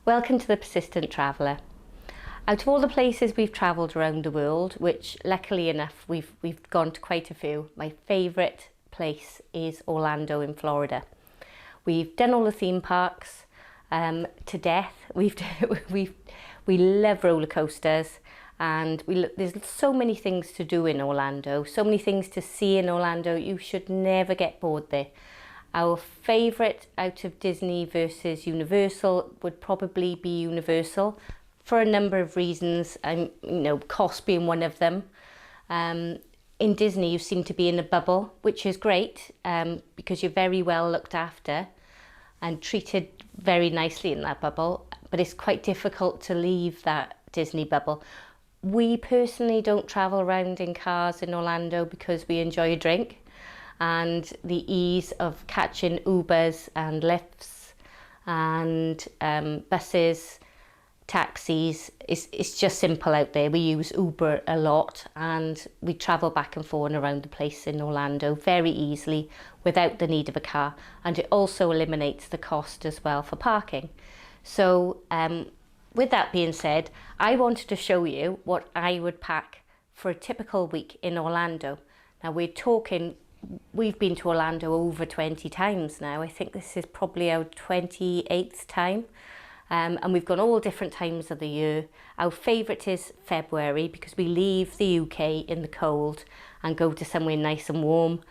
Welcome to the Persistent Traveller. Out of all the places we've travelled around the world, which luckily enough we've gone to quite a few, my favourite place is Orlando in Florida. We've done all the theme parks to death. We love roller coasters, and there's so many things to do in Orlando, so many things to see in Orlando. You should never get bored there. Our favourite out of Disney versus Universal would probably be Universal for a number of reasons, cost being one of them. In Disney, you seem to be in a bubble, which is great because you're very well looked after and treated very nicely in that bubble, but it's quite difficult to leave that Disney bubble. We personally don't travel around in cars in Orlando because we enjoy a drink, and the ease of catching Ubers and Lyfts and buses, taxis, it's just simple out there. We use Uber a lot, and we travel back and forth around the place in Orlando very easily without the need of a car, and it also eliminates the cost as well for parking. So with that being said, I wanted to show you what I would pack for a typical week in Orlando. Now we've been to Orlando over 20 times now. I think this is probably our 28th time. And we've gone all different times of the year. Our favourite is February because we leave the UK in the cold and go to somewhere nice and warm.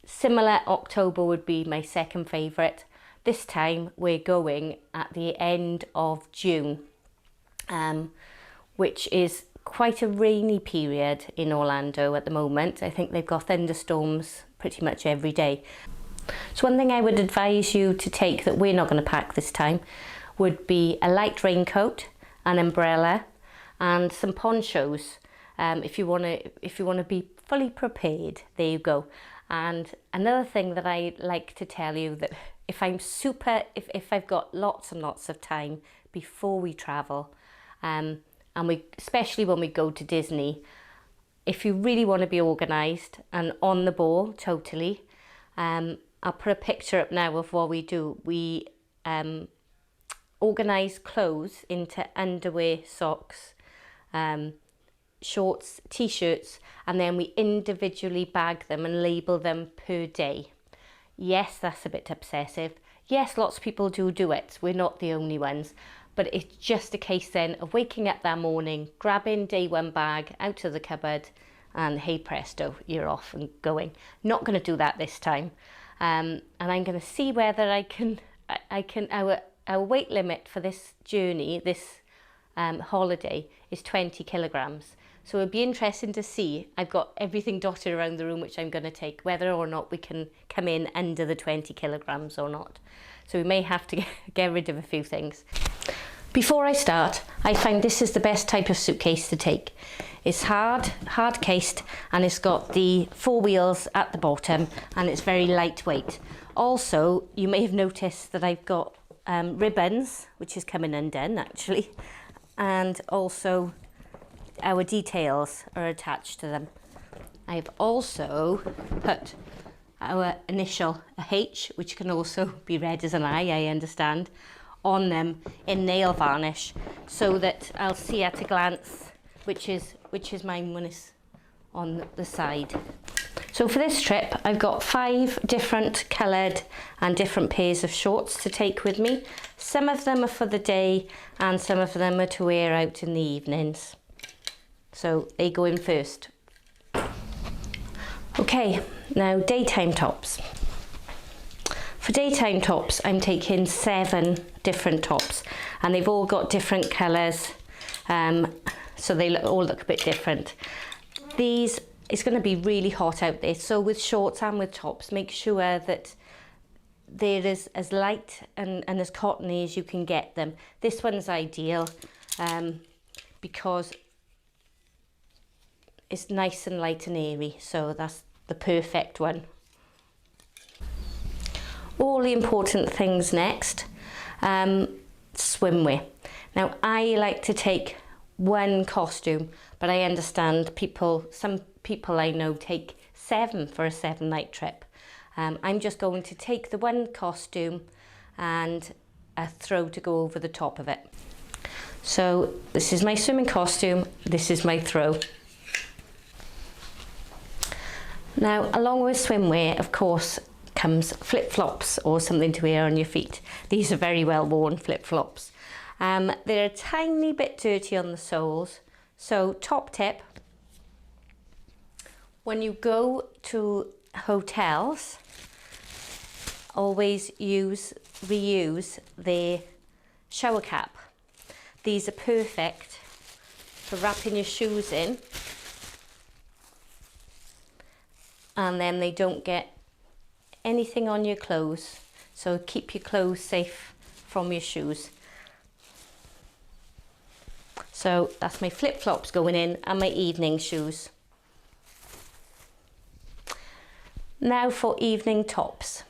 Similar, October would be my second favourite. This time we're going at the end of June, which is quite a rainy period in Orlando at the moment. I think they've got thunderstorms pretty much every day. So one thing I would advise you to take that we're not going to pack this time would be a light raincoat, an umbrella, and some ponchos. If you want to be fully prepared, there you go. And another thing that I like to tell you, that if I've got lots and lots of time before we travel, especially when we go to Disney, if you really want to be organised and on the ball totally, I'll put a picture up now of what we do. We organise clothes into underwear, socks, shorts, t-shirts, and then we individually bag them and label them per day. Yes, that's a bit obsessive. Yes, lots of people do it. We're not the only ones. But it's just a case then of waking up that morning, grabbing day one bag out of the cupboard, and hey presto, you're off and going. Not going to do that this time. And I'm going to see whether I can, our weight limit for this journey, this holiday, is 20 kilograms. So it'd be interesting to see. I've got everything dotted around the room which I'm going to take, whether or not we can come in under the 20 kilograms or not. So we may have to get rid of a few things. Before I start, I find this is the best type of suitcase to take. It's hard cased, and it's got the 4 wheels at the bottom, and it's very lightweight. Also, you may have noticed that I've got ribbons, which is coming undone actually, and also our details are attached to them. I've also put our initial, a H, which can also be read as an I understand, on them in nail varnish, so that I'll see at a glance which is mine when it's on the side. So for this trip, I've got 5 different coloured and different pairs of shorts to take with me. Some of them are for the day and some of them are to wear out in the evenings. So they go in first. Okay, now daytime tops. For daytime tops, I'm taking 7 different tops, and they've all got different colours, so they all look a bit different. It's going to be really hot out there, so with shorts and with tops, make sure that they're as light and as cottony as you can get them. This one's ideal because it's nice and light and airy, so that's the perfect one. All the important things next, swimwear. Now I like to take one costume, but I understand some people I know take 7 for a 7-night trip. I'm just going to take the one costume and a throw to go over the top of it. So this is my swimming costume, this is my throw. Now, along with swimwear, of course, comes flip-flops or something to wear on your feet. These are very well worn flip-flops. They're a tiny bit dirty on the soles. So top tip, when you go to hotels, always reuse the shower cap. These are perfect for wrapping your shoes in, and then they don't get anything on your clothes, so keep your clothes safe from your shoes. So that's my flip-flops going in and my evening shoes. Now for evening tops.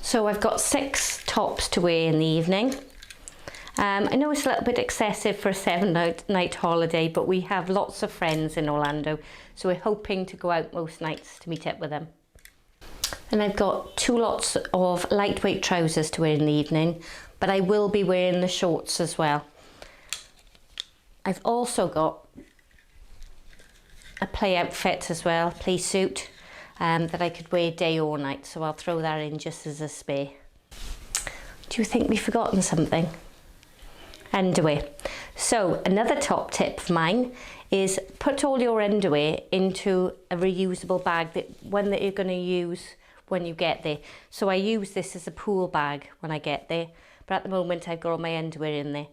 So I've got 6 tops to wear in the evening. I know it's a little bit excessive for a 7-night holiday, but we have lots of friends in Orlando, so we're hoping to go out most nights to meet up with them. And I've got 2 lots of lightweight trousers to wear in the evening, but I will be wearing the shorts as well. I've also got a play outfit as well, play suit, that I could wear day or night, so I'll throw that in just as a spare. Do you think we've forgotten something? Underwear. So another top tip of mine is put all your underwear into a reusable bag, one that you're going to use when you get there. So I use this as a pool bag when I get there, but at the moment I've got all my underwear in there.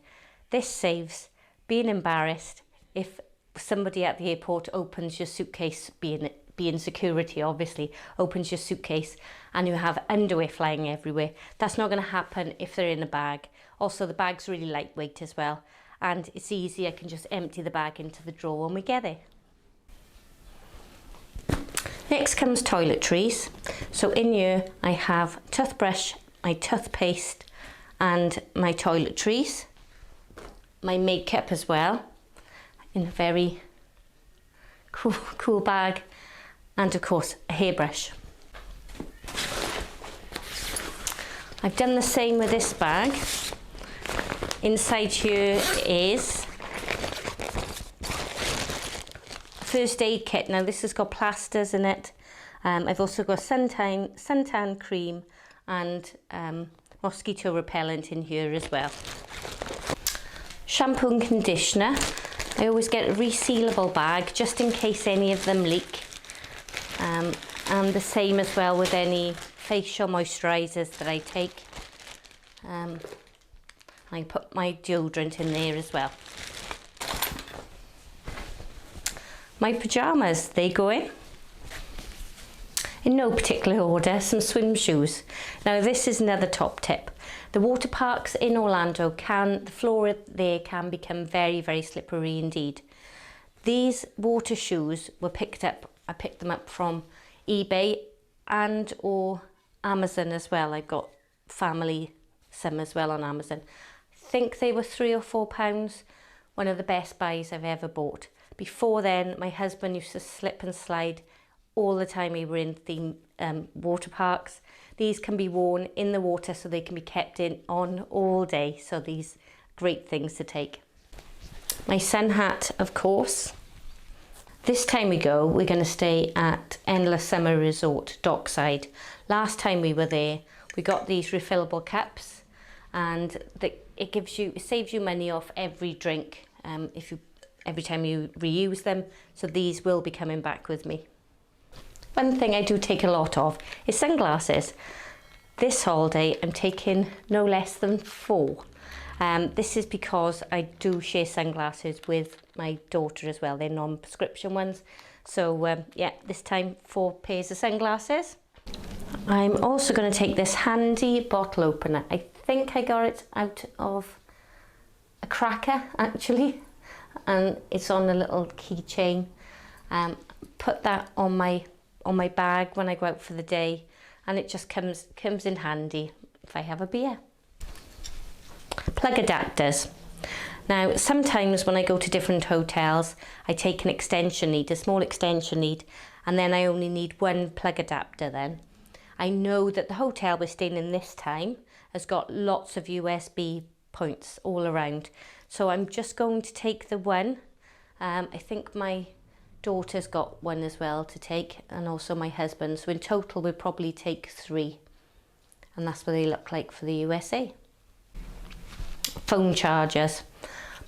This saves being embarrassed if somebody at the airport opens your suitcase, being security obviously, opens your suitcase and you have underwear flying everywhere. That's not going to happen if they're in a bag. Also, the bag's really lightweight as well, and it's easy. I can just empty the bag into the drawer when we get there. Next comes toiletries. So in here I have toothbrush, my toothpaste and my toiletries, my makeup as well in a very cool bag, and of course a hairbrush. I've done the same with this bag. Inside here is first aid kit. Now this has got plasters in it. I've also got suntan cream and mosquito repellent in here as well. Shampoo and conditioner. I always get a resealable bag just in case any of them leak. And the same as well with any facial moisturisers that I take. I put my deodorant in there as well. My pyjamas, they go in no particular order. Some swim shoes. Now this is another top tip. The water parks in Orlando the floor there can become very, very slippery indeed. These water shoes were I picked them up from eBay and or Amazon as well. I got family some as well on Amazon. I think they were £3 or £4. One of the best buys I've ever bought. Before then, my husband used to slip and slide all the time we were in the water parks. These can be worn in the water so they can be kept on all day. So these great things to take. My sun hat, of course. This time we're going to stay at Endless Summer Resort, Dockside. Last time we were there, we got these refillable cups, and it saves you money off every drink every time you reuse them. So these will be coming back with me. One thing I do take a lot of is sunglasses. This holiday I'm taking no less than 4. This is because I do share sunglasses with my daughter as well. They're non-prescription ones. So yeah, this time 4 pairs of sunglasses. I'm also going to take this handy bottle opener. I think I got it out of a cracker actually, and it's on a little keychain. Put that on my bag when I go out for the day, and it just comes in handy if I have a beer. Plug adapters. Now sometimes when I go to different hotels I take an extension lead, a small extension lead, and then I only need one plug adapter then. I know that the hotel we're staying in this time has got lots of USB points all around. So I'm just going to take the one. I think my daughter's got one as well to take, and also my husband. So in total we'll probably take 3. And that's what they look like for the USA. Phone chargers.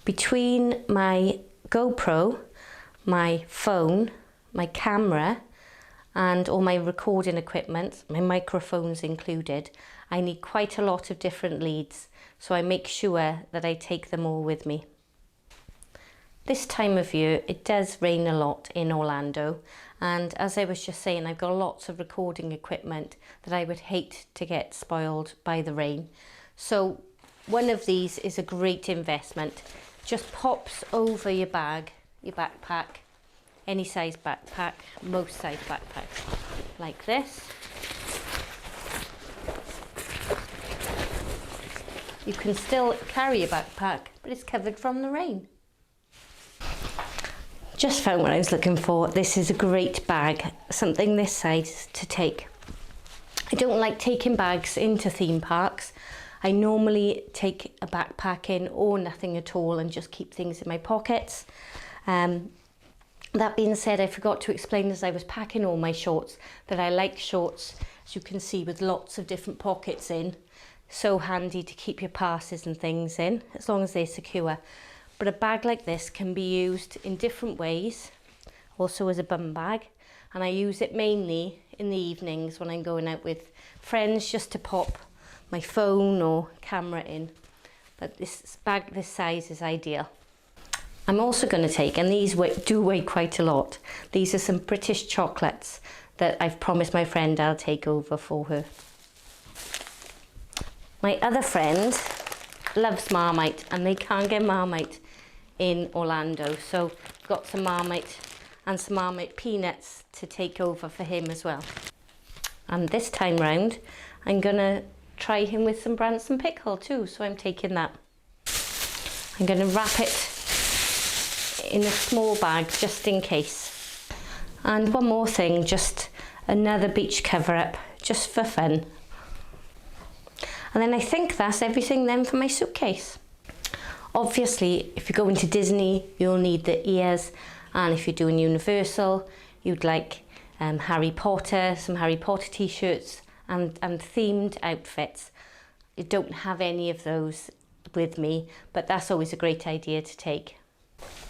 Between my GoPro, my phone, my camera, and all my recording equipment, my microphones included, I need quite a lot of different leads, so I make sure that I take them all with me. This time of year, it does rain a lot in Orlando, and as I was just saying, I've got lots of recording equipment that I would hate to get spoiled by the rain. So one of these is a great investment. Just pops over your bag, your backpack, any size backpack, most size backpacks, like this. You can still carry a backpack, but it's covered from the rain. Just found what I was looking for. This is a great bag, something this size to take. I don't like taking bags into theme parks. I normally take a backpack in or nothing at all and just keep things in my pockets. That being said, I forgot to explain as I was packing all my shorts that I like shorts, as you can see, with lots of different pockets in. So handy to keep your passes and things in, as long as they're secure. But a bag like this can be used in different ways, also as a bum bag. And I use it mainly in the evenings when I'm going out with friends, just to pop my phone or camera in. But this bag this size is ideal. I'm also going to take, and these do weigh quite a lot, these are some British chocolates that I've promised my friend I'll take over for her. My other friend loves Marmite, and they can't get Marmite in Orlando, so I've got some Marmite and some Marmite peanuts to take over for him as well. And this time round I'm gonna try him with some Branston pickle too, so I'm taking that. I'm gonna wrap it in a small bag just in case. And one more thing, just another beach cover up, just for fun. And then I think that's everything then for my suitcase. Obviously, if you're going to Disney, you'll need the ears, and if you're doing Universal, you'd like Harry Potter, some Harry Potter t-shirts and themed outfits. I don't have any of those with me, but that's always a great idea to take.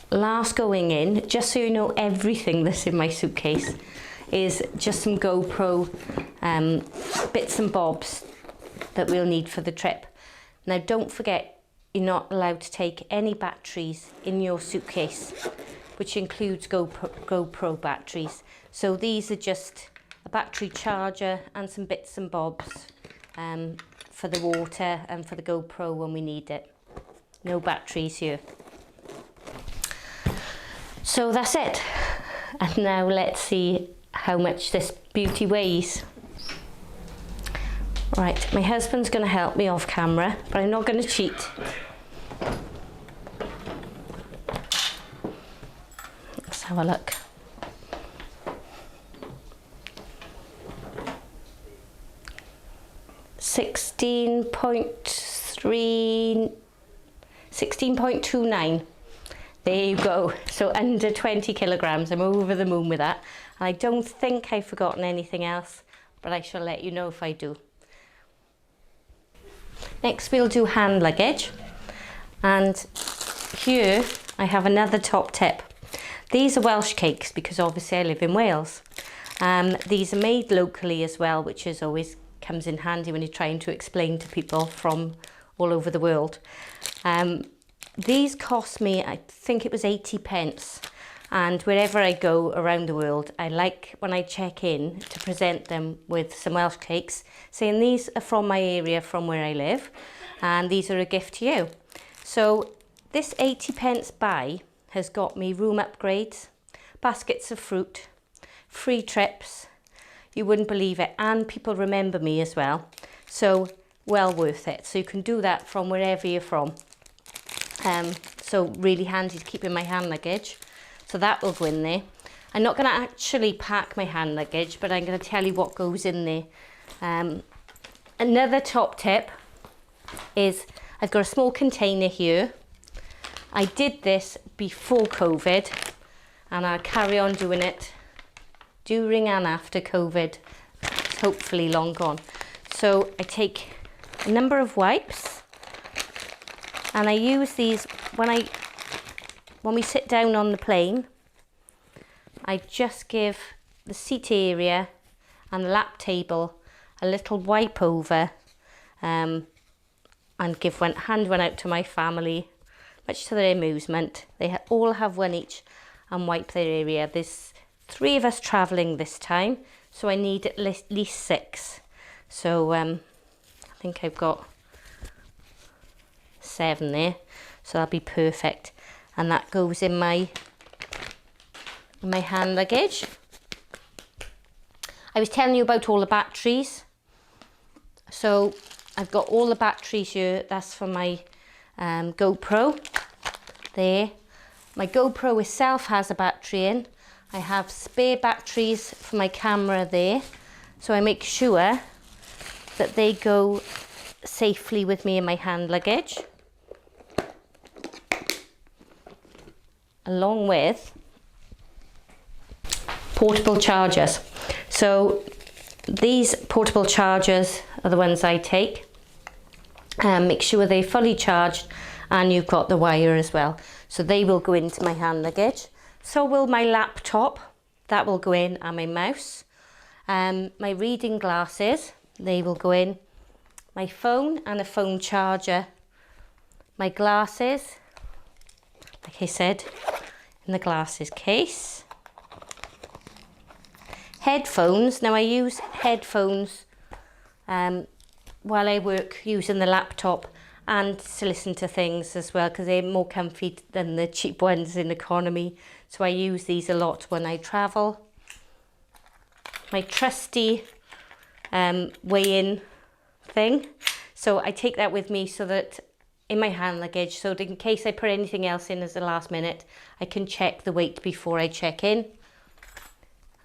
Last going in, just so you know everything that's in my suitcase, is just some GoPro bits and bobs that we'll need for the trip. Now don't forget, you're not allowed to take any batteries in your suitcase, which includes GoPro batteries. So these are just a battery charger and some bits and bobs for the water and for the GoPro when we need it. No batteries here. So that's it. And now let's see how much this beauty weighs. Right, my husband's going to help me off camera, but I'm not going to cheat. Let's have a look. Sixteen point 16.29. There you go. So under 20 kilograms. I'm over the moon with that. And I don't think I've forgotten anything else, but I shall let you know if I do. Next we'll do hand luggage, and here I have another top tip. These are Welsh cakes because obviously I live in Wales. These are made locally as well, which is always comes in handy when you're trying to explain to people from all over the world. These cost me, I think it was 80 pence. And wherever I go around the world, I like when I check in to present them with some Welsh cakes, saying these are from my area, from where I live, and these are a gift to you. So this 80 pence buy has got me room upgrades, baskets of fruit, free trips, you wouldn't believe it, and people remember me as well. So well worth it. So you can do that from wherever you're from. So really handy to keep in my hand luggage. So that will go in there. I'm not going to actually pack my hand luggage, but I'm going to tell you what goes in there. Another top tip is I've got a small container here. I did this before COVID and I'll carry on doing it during and after COVID. It's hopefully long gone. So I take a number of wipes and I use these when we sit down on the plane. I just give the seat area and the lap table a little wipe over and give hand one out to my family, much to their amusement. They all have one each and wipe their area. There's 3 of us travelling this time, so I need at least 6. So I think I've got 7 there, so that'll be perfect. And that goes in my hand luggage. I was telling you about all the batteries. So I've got all the batteries here. That's for my GoPro there. My GoPro itself has a battery in. I have spare batteries for my camera there. So I make sure that they go safely with me in my hand luggage. Along with portable chargers. So these portable chargers are the ones I take. Make sure they're fully charged and you've got the wire as well. So they will go into my hand luggage. So will my laptop, that will go in, and my mouse. My reading glasses, they will go in. My phone and a phone charger. My glasses, like I said, in the glasses case. Headphones, now I use headphones while I work using the laptop and to listen to things as well, because they're more comfy than the cheap ones in economy. So I use these a lot when I travel. My trusty weigh-in thing. So I take that with me so that in my hand luggage, so that in case I put anything else in as the last minute, I can check the weight before I check in.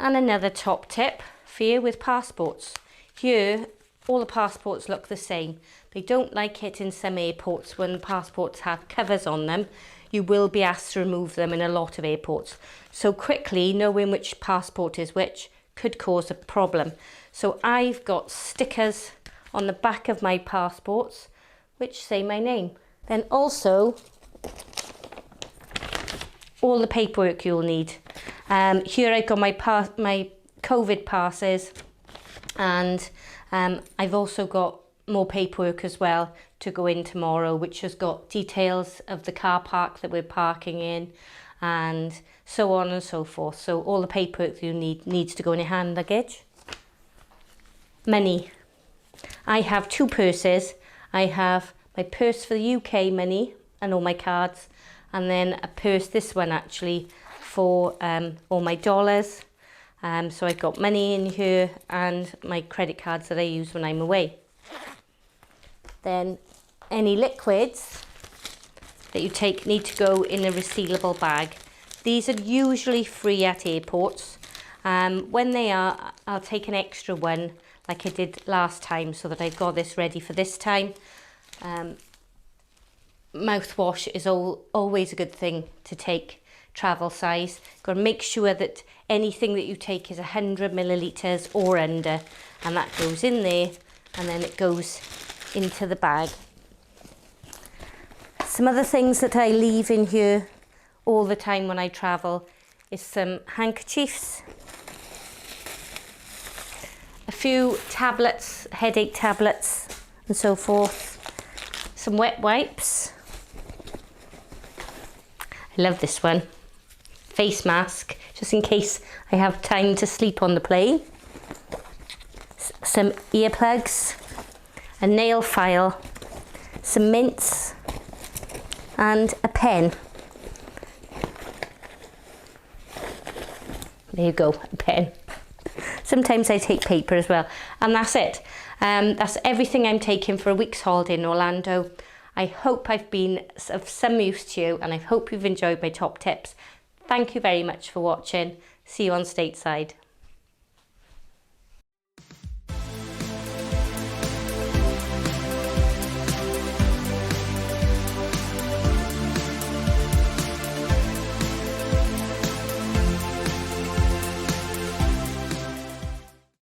And another top tip for you with passports. Here, all the passports look the same. They don't like it in some airports when passports have covers on them. You will be asked to remove them in a lot of airports. So quickly knowing which passport is which could cause a problem. So I've got stickers on the back of my passports which say my name. Then also all the paperwork you'll need. Here I've got my COVID passes, and I've also got more paperwork as well to go in tomorrow, which has got details of the car park that we're parking in and so on and so forth. So all the paperwork you need needs to go in your hand luggage. Money. I have 2 purses. I have my purse for the UK money and all my cards, and then a purse, this one actually, for all my dollars. So I've got money in here and my credit cards that I use when I'm away. Then any liquids that you take need to go in a resealable bag. These are usually free at airports. When they are, I'll take an extra one like I did last time, so that I've got this ready for this time. Mouthwash is always a good thing to take, travel size. Got to make sure that anything that you take is 100 millilitres or under, and that goes in there, and then it goes into the bag. Some other things that I leave in here all the time when I travel is some handkerchiefs, a few tablets, headache tablets and so forth, some wet wipes. I love this one. Face mask, just in case I have time to sleep on the plane. Some earplugs, a nail file, some mints, and a pen. There you go, a pen. Sometimes I take paper as well. And that's it. That's everything I'm taking for a week's holiday in Orlando. I hope I've been of some use to you, and I hope you've enjoyed my top tips. Thank you very much for watching. See you on Stateside.